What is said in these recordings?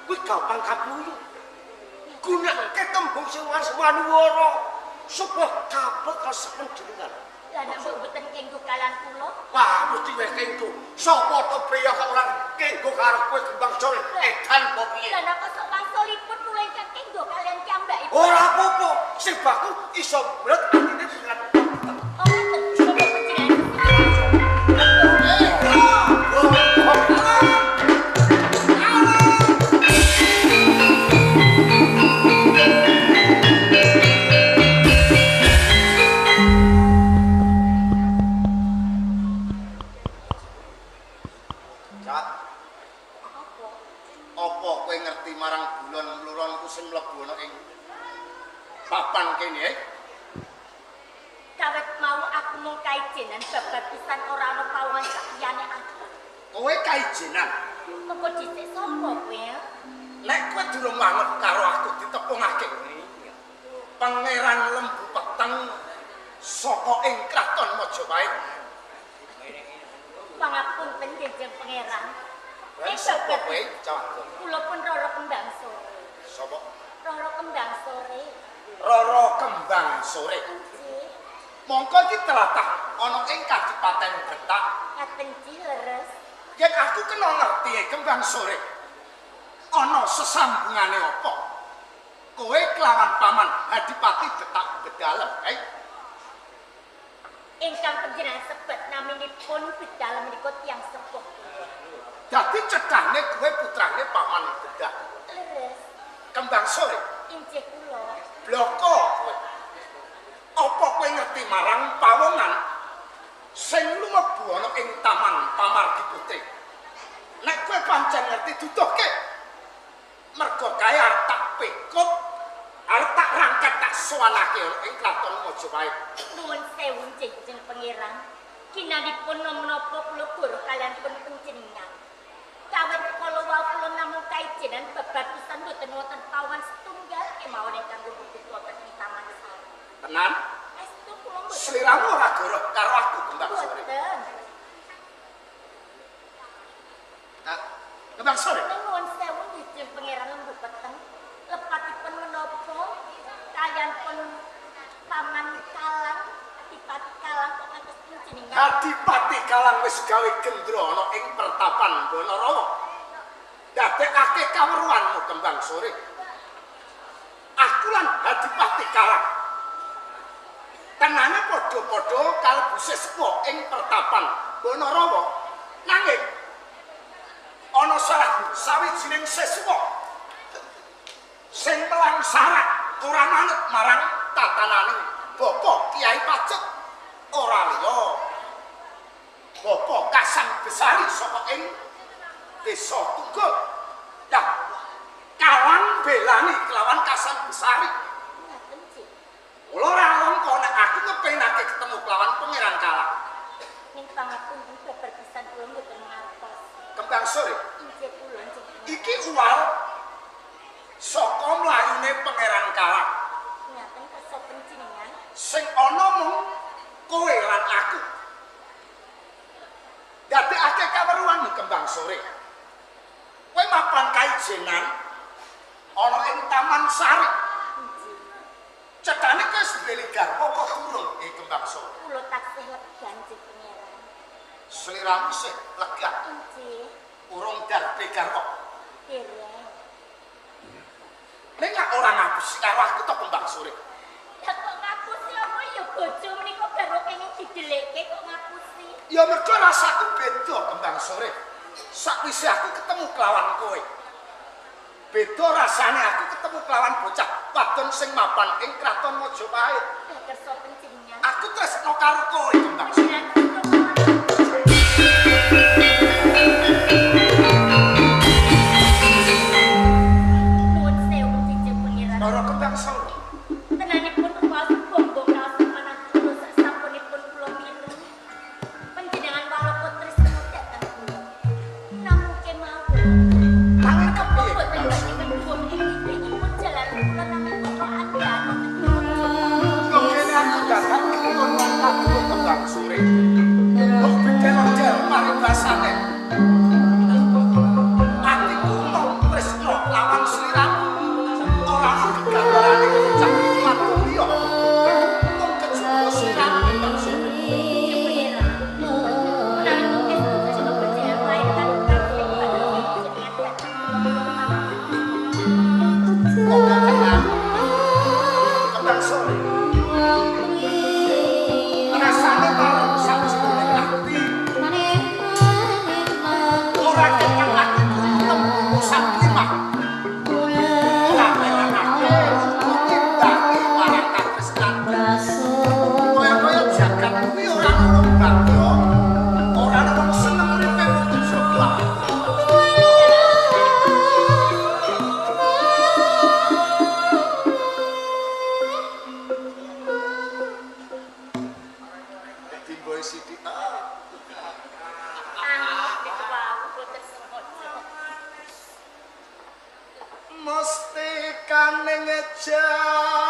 kuwi gampang kapuyu. Gunake tembung sing wanuwara supaya kapet kasepen jenengan. Lah nek mboten kenggo kalan kula. Wah, mesti wis kenggo. Sapa to priya kok ora kenggo karo kowe Kembang Sore edan apa piye? Lah nek kok wangsulipun kula ingkang kenggo kalian piyambakipun. Ora apa-apa, sing baku iso mlet atine dengan Oh, ngoten. Coba panjenengan. Apa kowe ngerti marang bulon-mlulonku sing mlebu ana ing papan kene? Kawit mau aku mung kaijenan babar pisan ora ana pawongan sakiyane aku. Kowe kaijenan. Mengko dhisik sapa kowe? Nek kowe durung manut karo aku ditepungake Pangeran Lembu Peteng saka ing Kraton Majapahit. Pangapunten Kanjeng Pangeran. Sapa kowe, Cawang? Kula pun Roro Kembang Sore. Sapa? Roro Kembang Sore. Roro Kembang Sore. Nggih. Mongko iki tlatah ana ing Kadipaten Betak. Ngaten iki leres. Yen aku kena ngerti Kembang Sore. Ana sesambungane apa? Kowe kelawan paman Adipati Betak Bedalem, Ingkang panjenengan sebut naminipun Bedalem menika tiyang sepuh. Dadi cedhane kowe putrane paman Bedak. Leres. Kembang Sore. Injih kula. Bloko kowe. Apa kowe ngerti marang pawongan sing lumebu ana ing Taman Pamargi Putri? Nek kowe pancen ngerti duduhke. Mergo kae arep tak pikut, arep tak rangkat tak sowanake ana ing Kraton Majapahit. Nuwun sewu Kanjeng Pangeran. Kinanipun menapa kula guru kalian pun panjenengan. Kawit kala wau kula namung kaijenan babar pisan boten wonten pawon setunggal kemawon ingkang mbutuh wonten ing taman sari. Tenan? Estu kula mboten. Sliramu ora goroh karo aku Kembang Sore. Boten. Kembang Sore. Nuwun sewu Kanjeng Pangeran Lembu Peteng. Lepatipun menapa kalian pun paman Kalang, Adipati Kalang kok ngantos panjenengan. Adipati Kalang wis gawe gendro ana ing pertapan Bonarawa. Dadekake kawruanmu Kembang Sore. Aku lan Adipati Kalang. Tenane padha-padha kalebu sesepuh ing pertapan Bonarawa. Nanging ana salah sawijining sesepuh sing telang sarak ora manut marang tatananing Bapak Kiai Pacet ora liya Bapak Kasang Besari saka ing Desa Tunggul. Lah Kalang belani kelawan Kasang Besari. Ngaten sih. Kula ora langka nek aku kepengake ketemu kelawan Pangeran Kalang. Ning pangapunten babar pisan kula mboten ngantos. Kembang Sore. Injih kula Kanjeng. Iki uwal saka mlayune Pangeran Kalang. Ngaten kersa panjenengan. Sing ana mung kowe lan aku. Dadekake kaweruanmu Kembang Sore. Kowe mapan kaijenan ana ing Taman Sari. Injih. Cedhane kowe duweni garwa apa durung Kembang Sore? Kula taksih lega Kanjeng Pangeran. Sliramu sih lega. Injih. Urung darbe garwa. Dereng. Nek gak ora ngapusi karo aku to Kembang Sore. Lah kok ngapusi apa ya bojo menika baru kenging didelekke kok ngapusi. Ya mergo rasaku beda Kembang Sore. Sakwise aku ketemu kelawan kowe. Beda rasane aku ketemu kelawan bocah wadon sing mapan ing Kraton Majapahit. Lah kersa panjenengan. Aku tresno karo kowe Kembang Sore. Nuwun sewu Kanjeng Pangeran. Ora Kembang Sore. Tenanipun kuwas bombong kalih manah kula sasampunipun kula minum. Panjenengan walaupun tresno dhateng kula. Namung kemawon. Nanging Apa kepiye boten Kembang Sore? badhe pun ingipun jalan kula namung kula andan. Kok kene aku datang ketemu lan aku Kembang Sore. Kok beda lan mari mesti kaning jagat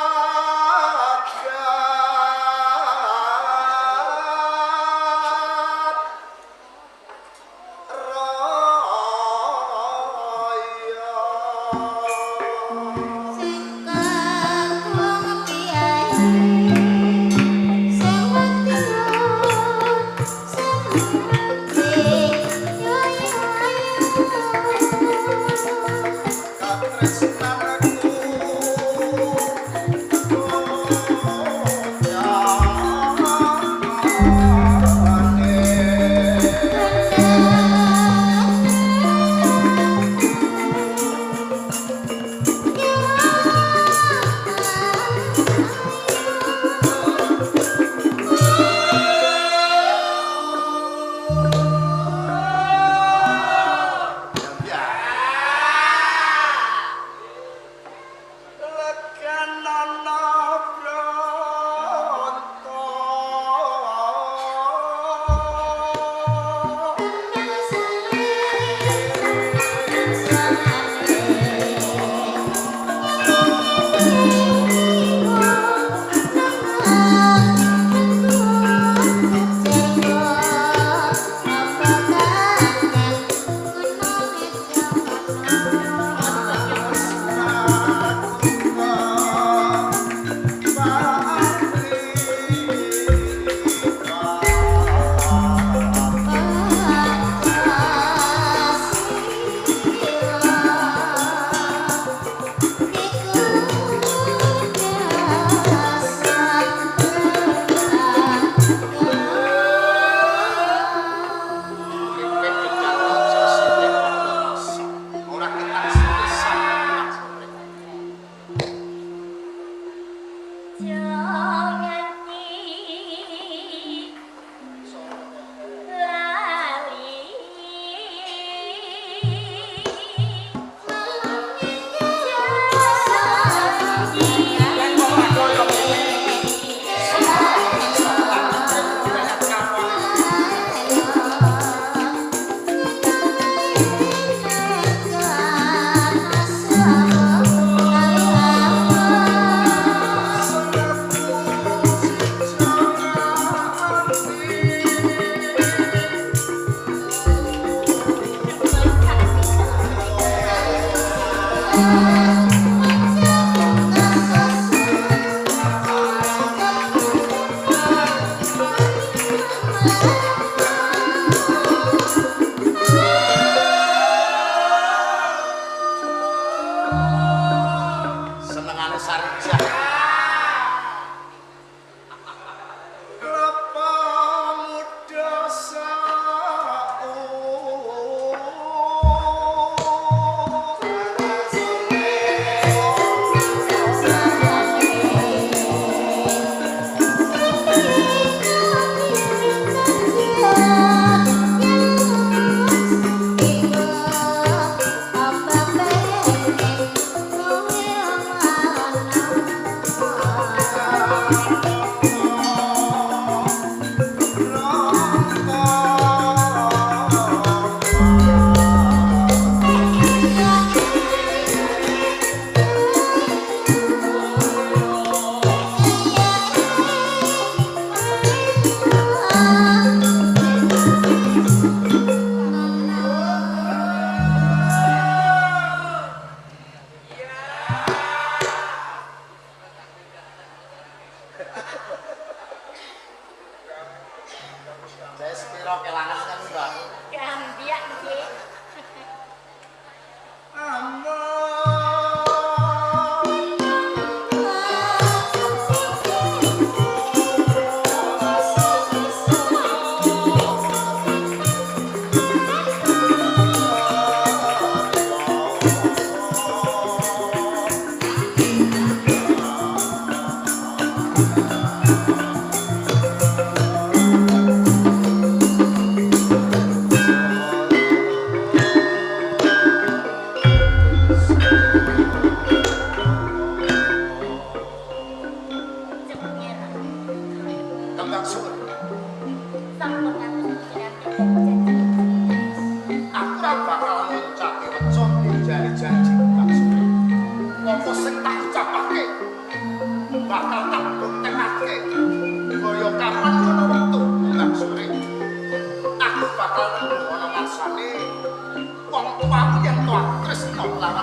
Aku ora bakal ngucapke weca dijari janji maksud.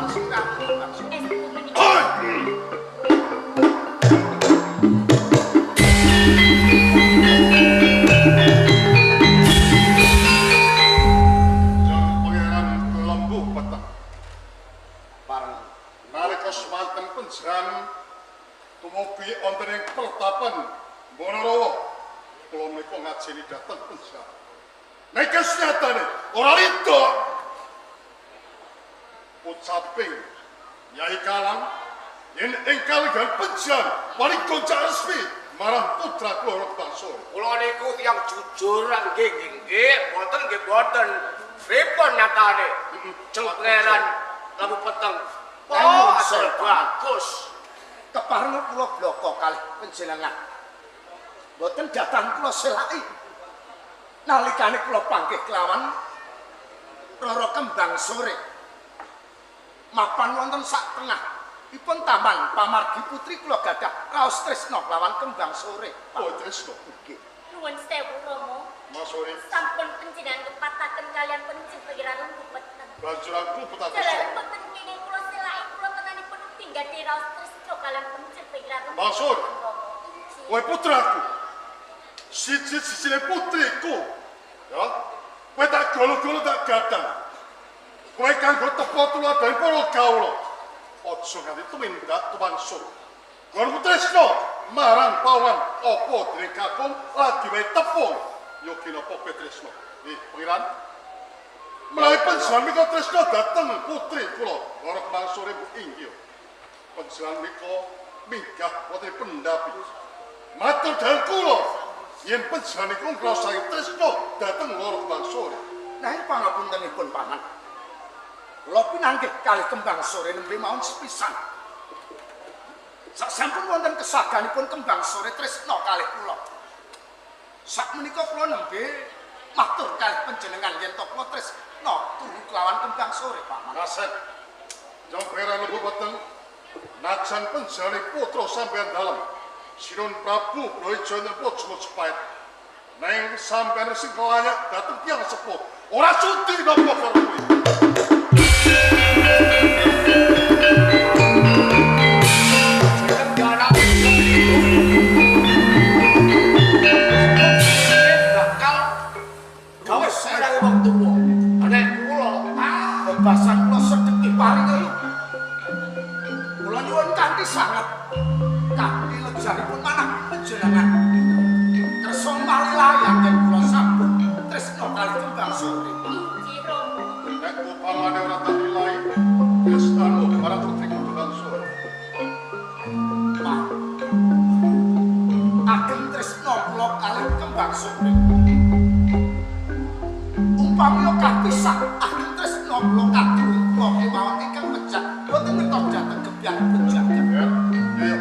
Soal siramu maksud. Estu menika. Jang Pangeran Lembuh Peteng. Pareng nalika semanten penjeran tumubi wonten ing pertapan Bonorowo kula menika ngajeni dhateng penjeran. Nek kenyatane ora rida ucaping Nyai Kalang yen engkal gan penjeran wali gonjak resmi marang putra kula Bangsori. Kula niku tiyang jujur nggih nggih, boten nggih boten. Pripun nyatane? Jeng Pangeran Lembuh Peteng. Oh, asal bagus. Kepareng kula bloko kalih panjenengan. Boten datang kula selaki. Nalikane kula panggih kelawan Rara Kembang Sore. Mapan wonten sak tengah ipun taman pamargi putri kula gadah raos tresna kelawan Kembang Sore. Oh, tresna nggih. Nuwun sewu Rama. Mas Sore. Sampun panjenengan kepataken kalian pencin Pangeran Lembuh Peteng. Banjur aku petakoso. Jalan boten kene kula selaki kula tenanipun tinggal di raos tresna kalian pencin Pangeran Lembuh Maksud? Peteng, Rama. Kowe putraku. Siji-sijine putriku. Ya. Kowe tak golo-golo tak gadang. Kowe kanggo tepo tuladhane para kawula. Aja nganti tumindak tumangsuk. Kowe tresna marang pawan apa dening kakung lagi wae tepung. Yo kinapa kowe tresna? Nggih, Pangeran. Menawi panjenengan menika tresna dhateng putri kula, Rara Kembang Sore inggih. Panjenengan menika minggah wonten pendapi. Matur dhateng kula yen panjenengan niku ngrasani tresna dhateng Rara Kembang Sore. Nah, pangapuntenipun paman. Kula pinanggih kalih Kembang Sore nembe mawon sepisan. Sasampun wonten kesaganipun Kembang Sore tresna kalih kula. Sakmenika kula nembe matur kalih panjenengan yen to kula tresna turu kelawan Kembang Sore, paman. Rasep Jang Pangeran Lembuh Peteng najan panjenengan putra sampeyan dalem Sinun Prabu Brawijaya Pojo Cepait neng sampeyan sing layak dhateng tiyang sepuh ora sudi napa karo kowe. Gawe sareng wong tuwa. Nek kula Bebasan kula sedheki paringi. Kula nyuwun kanthi sanget kanthi lejanipun manah panjenengan. Kersa malilayang yen kula sampun tresna kalih Kembang Sore. Inggih Rama. Nek upamane ora tak nilai wis anu marang putri Kembang Sore. Pak. Ageng tresna kula kalih Kembang Sore. Umpami kapisah ageng tresna kula kadung kula kemawon ingkang pejah boten ngertos dhateng gebyan penjaga. Ya, ya.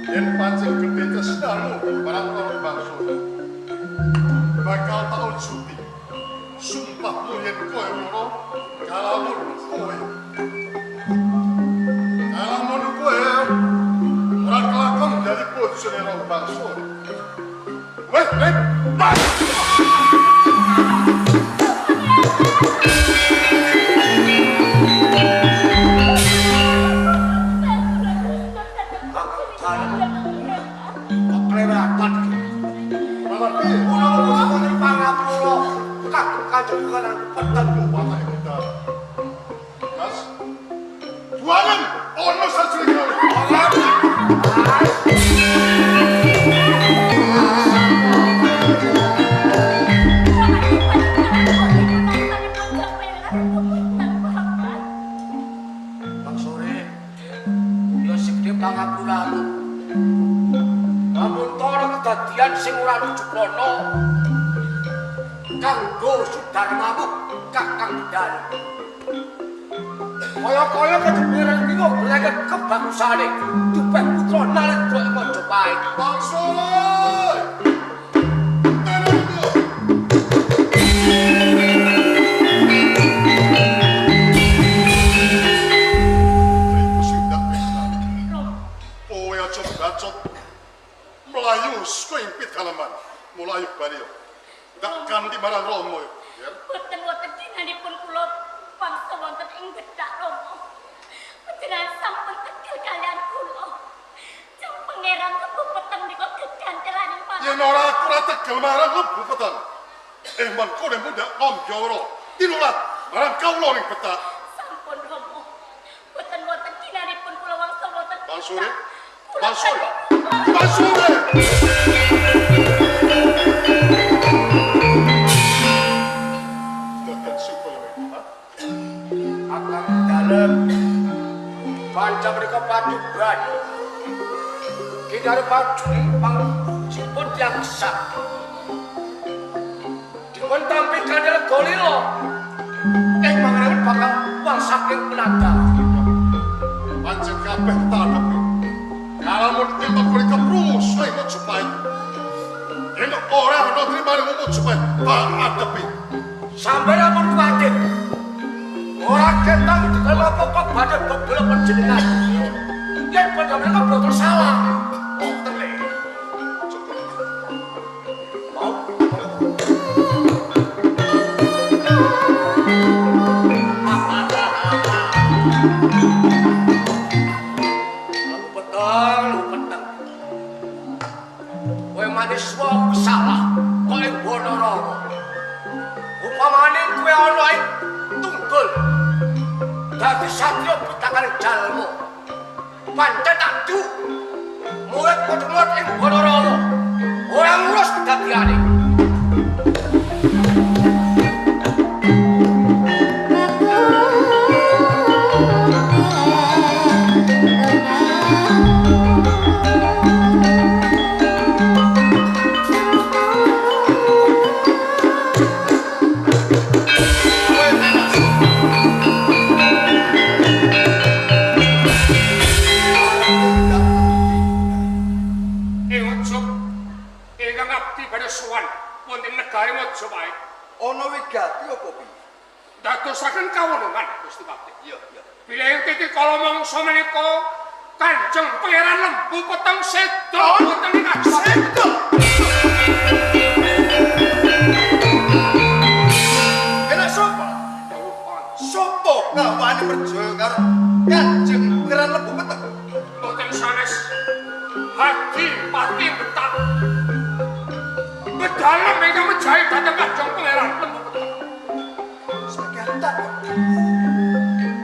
Yen pancen gedhe tresnamu marang Rara Kembang Sore. Bakal tak ujuti. Sumpahmu yen kowe ngono kalamun kowe. Kalamun kowe ora kelakon dari bojone Rara Kembang Sore. Wes, kelewatan. malah piye? Kula wonten pangapura kakung Kanjeng Pangeran Peteng. Watak kita. Mas, buangan ono sajroning kowe. Bang Sore, yo segede pangapuramu. Namun tara kedadian sing ora lujukono kanggo sudarmamu Kakang Dal. Kaya-kaya kedemeran iki kok leket kebangsane dipek putra narik kok Majapahit. Bang Sore! Tenangku! Beriku sindak Krisna. Kowe aja bacot. Melayu saka impit halaman. Mulayu bariyo. Tak kanthi marang Rama. Ya. Boten wonten dinanipun kula bangsa wonten ing gedhak Rama. Yen ora aku ora tegel marang Lembu Peteng. Mengko nek mundak Om tinulat marang kawula ning petak. Sampun Rama. Boten wonten kinanipun kula wangsa wonten. Bang Suri. Bang Suri. Bang Suri. Akan dalem panca mereka paduban kita padu pang sipun jaksa dipun tampi kadal golilo mangaran bakal wang saking penanda Pancen kabeh tanep. Kalamun ilmu mereka prus ayo supaya yen ora ana trimane mumu supaya tak adepi. sampai ampun kuatir orang ketang kalau pokok badan bobol penjenengan yang pada mereka betul salah terleh mau petang kowe manis wong salah kok ing Bonorowo upamane kowe ana ing Tunggul dadi satya bitakan jalmu pancen adu murid murid ing Bonorowo ora ngurus kedadiane Ono wigati apa piye? Dadosaken kawulungan Gusti Bakti. Iya, iya. Bilih titi kala mangsa menika Kanjeng Pangeran Lembu Peteng seda boten ngajeng. Seda. Enak sapa? Sapa kawane perjaya karo Kanjeng Pangeran Lembu Peteng? Boten sanes Hadi Pati Betak. Bedalem ingkang menjahit dhateng Kanjeng Pangeran Lembu Peteng. Sakiantak kok.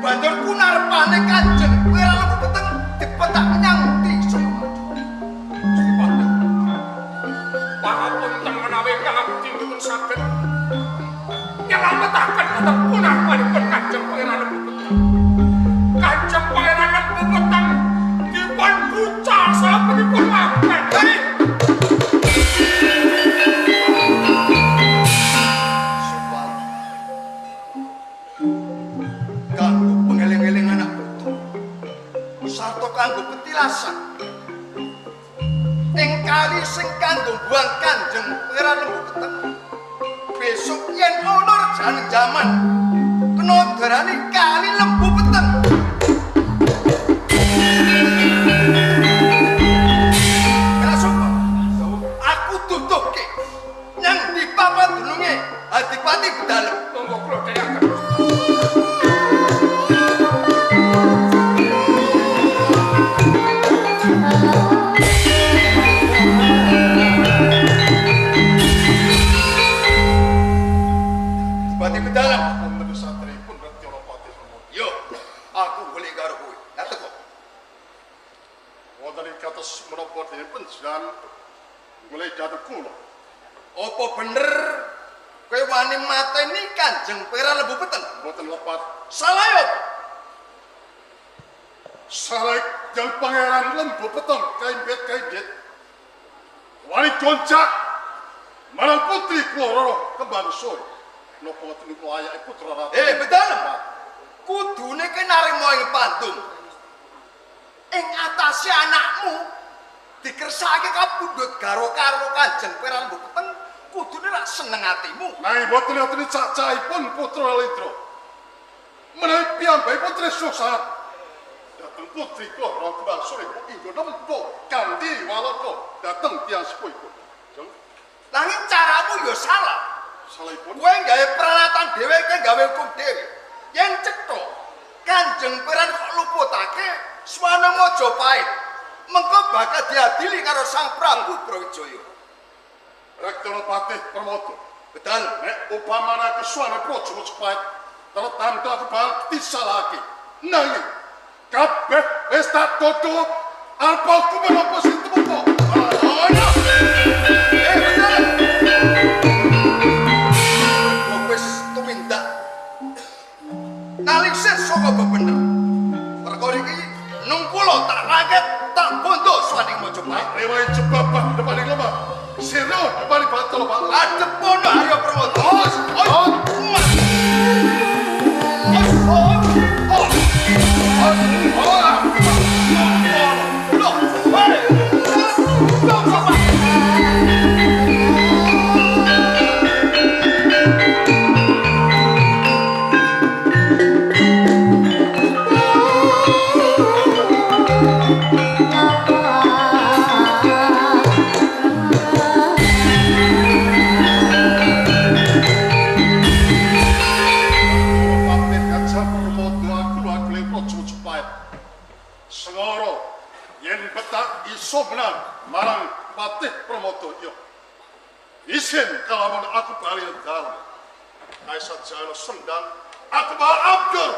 Banjur kunarepane Kanjeng Pangeran Lembu Peteng dipetak nyang ndi sapa? Gusti Bakti. Pangapunten menawi kang abdi dipun saged nyelametaken dhateng punapanipun Kanjeng Pangeran Lembu Peteng. Kanjeng Pangeran Lembu Peteng dipun bucal sapunipun makan. Kanggo pengeling-eling anak putu sarta kanggo petilasan ing kali sing kanggo buang Kanjeng Pangeran Lembu Peteng besok yen ana rejane jaman kena darani kali Lembu Peteng. Kena sapa? Aku tutuhke nyang di papan dununge Adipati Bedalem. Tunggu kula dhereaken. Adipati Bedalem. Wonten satripun Ratyana Pati Semut. Yo, aku boleh karo kowe. Nate kok. Wonten ing kados menapa dene panjenengan mulai dhateng kula. Apa bener kowe wani mateni Kanjeng Pangeran Lembu Peteng? Boten lepat Salah yo. salek Jeng Pangeran Lembu Peteng kaimbet. Wani goncak marang putri kula Roro Kembang Sur. Napa ngoten niku ayake putra ratu. Bedalem. Kudune ki narima ing pandum. Ing atase anakmu dikersake kapundhut karo Kanjeng Pangeran Lembu Peteng, kudune rak seneng atimu. Nanging boten wonten cacahipun putra Lendra. Menawi piyambakipun tresna sanget dhateng putri kula Roro Kembang Sur inggo nempo kanthi walaka dhateng tiyang sepuhipun. Jeng, Nanging caramu yo salah. salahipun Kowe gawe peralatan dhewe kowe gawe hukum dhewe. Yen cetha Kanjeng Pangeran kok luputake swana Majapahit, mengko bakal diadili karo Sang Prabu Brawijaya. Rektono Patih Pramodo. Betul. Nek upamana kesuane projo cepet, tertamtu aku bakal disalahke. Nanging kabeh wis tak tutup. Alpaku menapa sing tempo. Ono. Betul. Kok wis tumindak. Nalisih saka bebener. Perkara iki nung kula tak raket tak bondo swaning Majapahit. Rewae jebabah depaning lemah. Sira depaning batal Pak. Adep pono Arya Pramodo. Menang marang Patih Pramodo yo. Isin kalamun aku bali dalam. Kaisar Jaya sendang aku bakal abdur.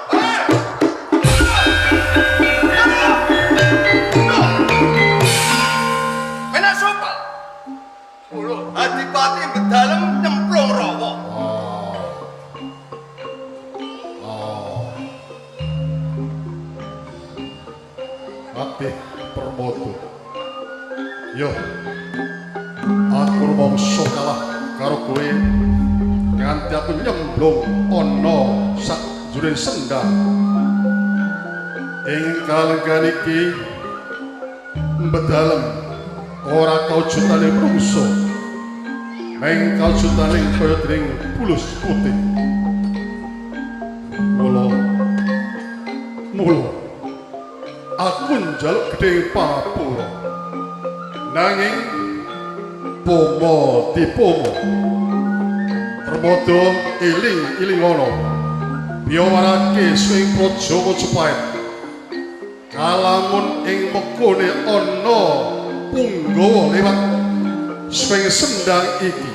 Menak sapa? Kulo Adipati Bedalem nyemplung rawa. Patih Pramodo. Yo, aku rumangsa kalah karo kowe nganti aku nyemplung ana sakjroning sendang. Ing kalenggan iki Bedalem ora kaujutane prungsa, meng kaujutane kaya dening bulus putih. Mula aku njaluk gedhe pangapura. Nanging pomo dipomo Pramodo iling ana biyawarake swing praja Majapahit kalamun ing mekone ana punggawa lewat swing sendang iki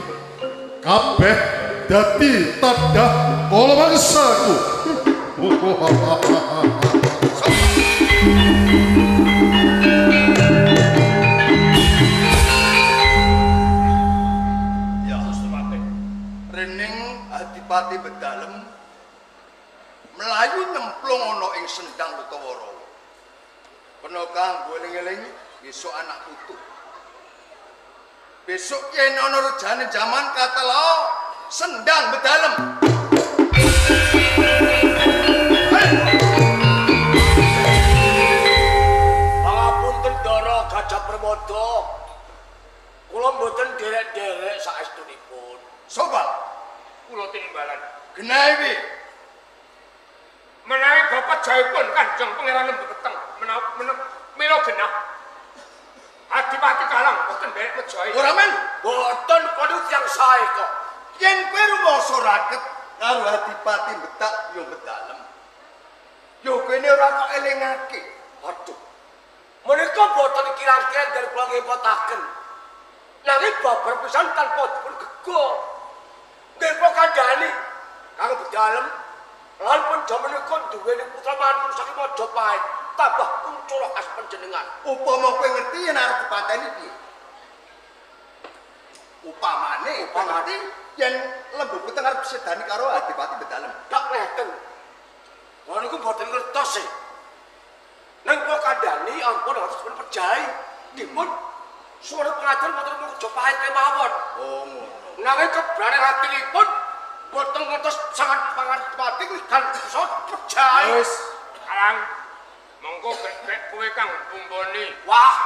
kabeh dadi tadah kala bangsaku. Adipati Bedalem melayu nyemplung ana ing sendang utawa rawa. Kena kanggo eling-eling besok anak putu. Besok yen ana rejane jaman katelo sendang Bedalem. Pangapunten Ndara Gajah Pramodo. Kula mboten derek-derek saestunipun. Sobat kula timbalan. Genawi menawi bapak jaipun Kanjeng Pangeran Lembu Peteng mila genah. Adipati Kalang boten derek mejahi. Ora men, boten kodhut yang sae kok. Yen kowe rumangsa raket karo Adipati Betak yo Bedalem. Yo kene ora kok elingake. Waduh. Menika boten kira-kira dari kula ngepetaken. Nanging babar pisan tanpa dipun gegol. Dewa kandhani kang Bedalem lan panjenengan duweni putra mantu saking Majapahit tambah kuncul as panjenengan. Upama kowe ngerti yen arep dipateni piye? Upamane ngerti yen Lembu Peteng arep sedani karo Adipati Bedalem. Tak ngeten. Wong niku boten ngertos e. Nang kula kandhani ampun harus dipun percaya dipun suara pengajar boten Majapahit kemawon. Oh ngono. Nanging kebrane hatinipun boten ngertos sangat pangati kuwi kan iso percaya. Wis, Kalang. Monggo gek kowe kang bumboni. Wah,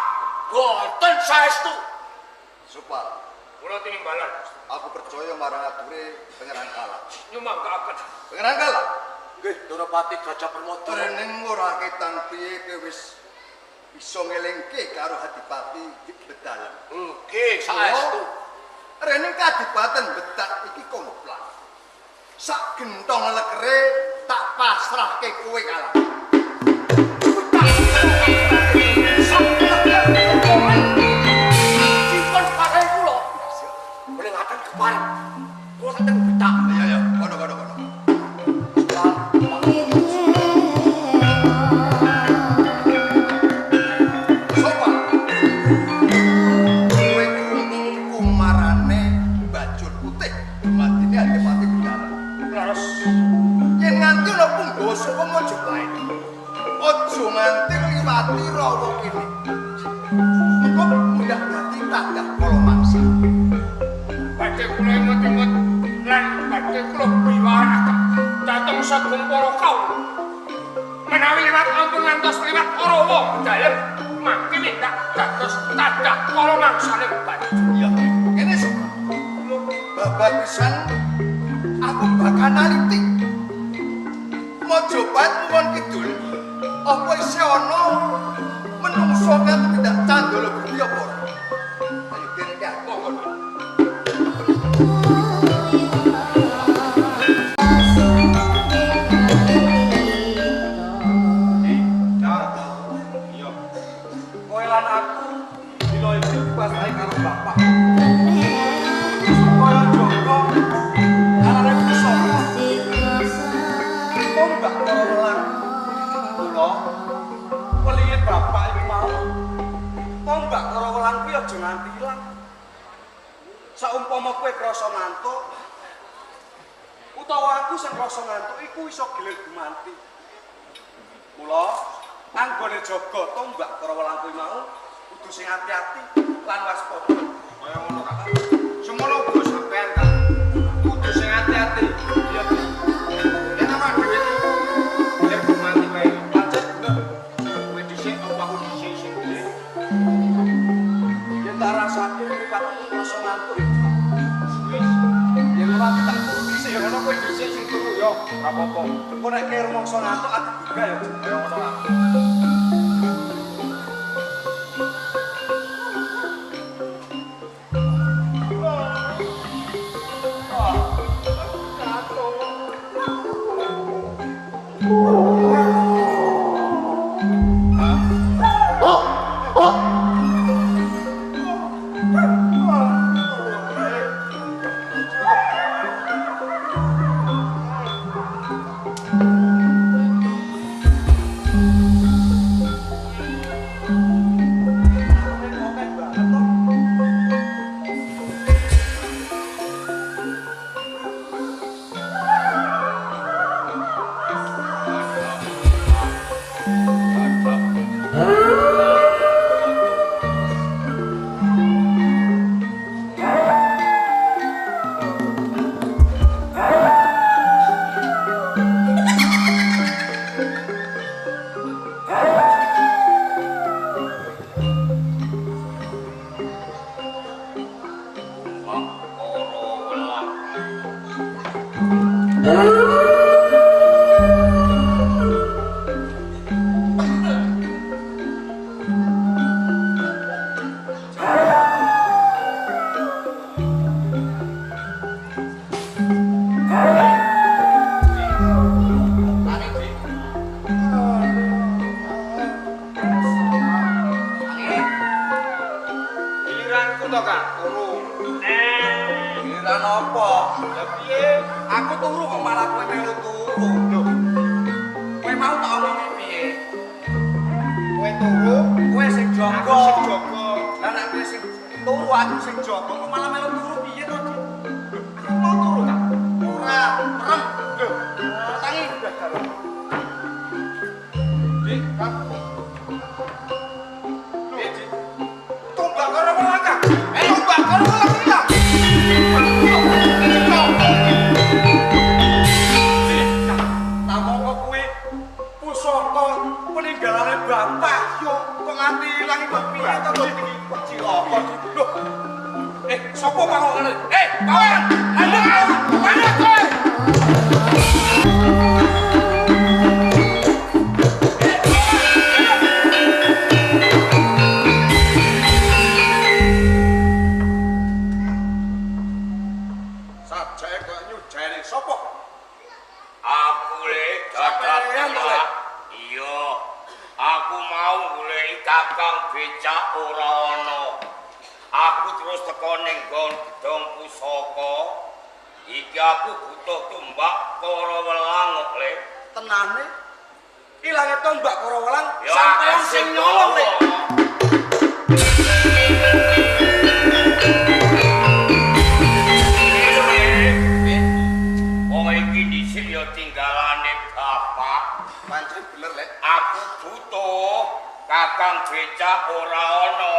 boten saestu. Supal. Kula timbalan. Aku percaya marang ature Pangeran Kalah. Nyumangkaken. Pangeran Kalah. Nggih, Durapati Gajah Pramodo. Rening ora ketan piye kowe wis bisa ngelingke karo Adipati Bedalem. Nggih, saestu. Rene kadipaten Betak iki komplang. Sak gentong lekere tak pasrahke kowe Kalah. Dipun pakai kula. Adipati Rawa kene. Engko mundak dadi tandah kala mangsa. Badhe kula imut-imut lan badhe kula piwaraken dhateng sagung para kawula. Menawi liwat ampun ngantos liwat Rawa dalem mangke mindak dados tandah kala mangsane badhe. Ya, kene sok. Babat pisan aku bakal naliti. Mojobat mon kidul. Apa isih ana menungso kang tidak candala bukti apa ora? Ayo kene ya, monggo. Kowe lan aku dilo iki dipasrahi karo bapak. Kaya Joko anane Pusaka. Tombak para welang. Kula pelingit bapak iki mau. Tombak para welang kuwi aja nganti ilang. Saumpama kowe krasa ngantuk utawa aku sing krasa ngantuk iku iso gilir gumanti. Mula anggone jaga tombak para welang kuwi mau kudu sing ati-ati lan waspada. Kaya ngono Kak. Semono uga sampean Kak. Kudu sing ati-ati. Iya. Yen awak dhewe gilir gumanti wae. Pancet bener. Kowe dhisik apa aku dhisik sing gilir. Yen tak rasake mripat krasa ngantuk. Wis. Yen ora tak dhisik ya ngono kowe dhisik sing turu ya. Ora apa-apa. Engko nek kira mongso ngantuk aku juga ya. Kaya ngono Kak. Aku turu kok malah kowe melu turu. Lho. Kowe mau tak omongi piye? Kowe turu, kowe sing jaga. Aku sing jaga. Lah nek kowe sing turu aku sing jaga kok malah melu turu piye to, Dik? Aku mau turu ta? Ora, merem. Lho. Tangi udah karo. Dik, kamu. Dik. Tombak karo melaka. Tombak karo melaka. Peninggalane bapak yo kok nganti ilang iki piye to iki kecil apa lho sapa kang ngene kawan ayo kowe sajake kok nyujani sapa aku le dadak iya aku mau golek kakang becak ora ana aku terus teko ning gedung pusaka iki aku butuh tombak para welang le tenane ilange tombak para welang ya, sampeyan sing nyolong le iki dhisik ya tinggalane bapak pancen bener le aku butuh Kakang becak ora ana,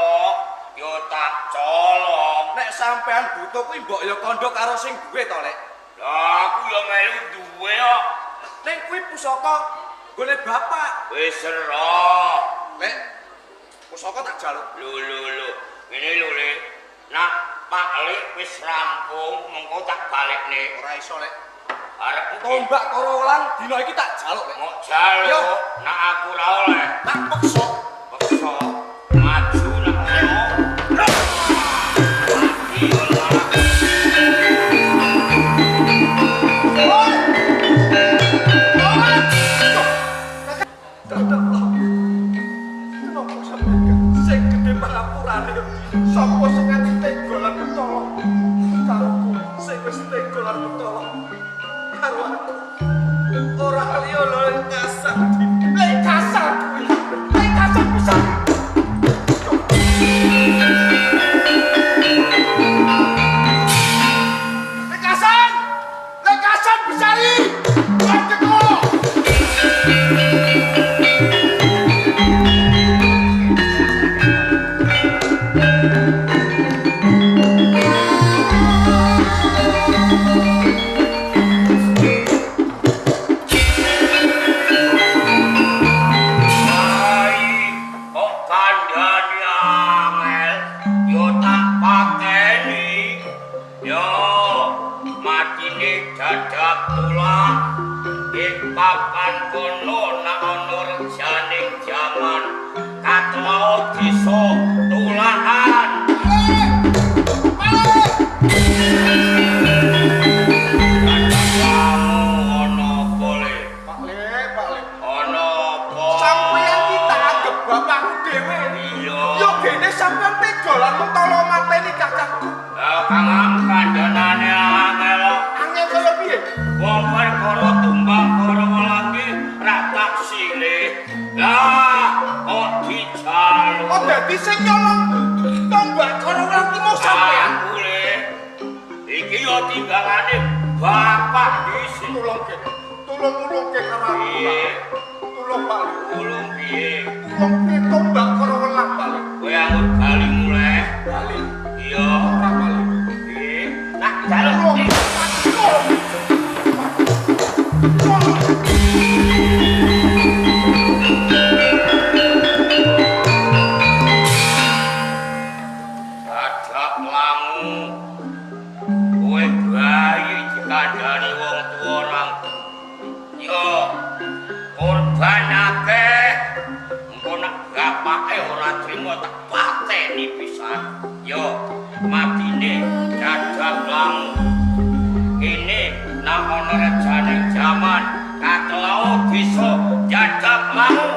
yo tak colong. Nek sampean butuh kuwi mbok ya kandha karo sing duwe to, Lek. Lah aku yo melu duwe kok. Ning kuwi pusaka gone bapak. Wis sera. Lek pusaka tak jaluk. Lho. Ngene lho, Le. Nak Pak Lek wis rampung, mengko tak balekne. Ora iso, Lek. Arep Tombak Korowelan dina iki tak jaluk, Lek. mau jaluk, nak aku ora oleh. Tak peksa. Peksa maju nak ngono. Mati ora. Kenapa sampeyan sing gedhe pangapurane sapa sing nganti tega lan mentolo karo sing wis tega lan mentolo karo aku ora liya lho kasar lek kasar bisa lek kasar bisa li teko. Papan kono nak ana rejaning jaman katlau desa tulahan. Ono boleh. Pak Le. Ono apa? Sampeyan ki tak anggap bapakku dhewe. Iya. Yo gene sampeyan tega lan mentolo mateni kakangku. Lah kang kandhanane angel. Angel kaya piye? Wong perkara tumbang karo lagi ra tak silih. Lah kok dijaluk. Oh dadi sing nyolong tombak Korowelan ki mau sampeyan. Aku Le. Iki yo tinggangane bapak dhisik. Tulung ulungke karo aku. Piye? Tulung Pak Le. Ulung piye? Tulung piye tombak Korowelan Pak Le. Kowe anggap bali muleh. Bali. Iya. Ora Pak Le. Piye? Nak jaluk. Dadak langu. Kowe bayi dikandani wong tuwa nang. Yo. Korban akeh. Engko nek bapake ora trimo tak pateni pisan. Yo, matine dadak langu. Ini nang ana rejaning jaman katlau bisa dadak langu.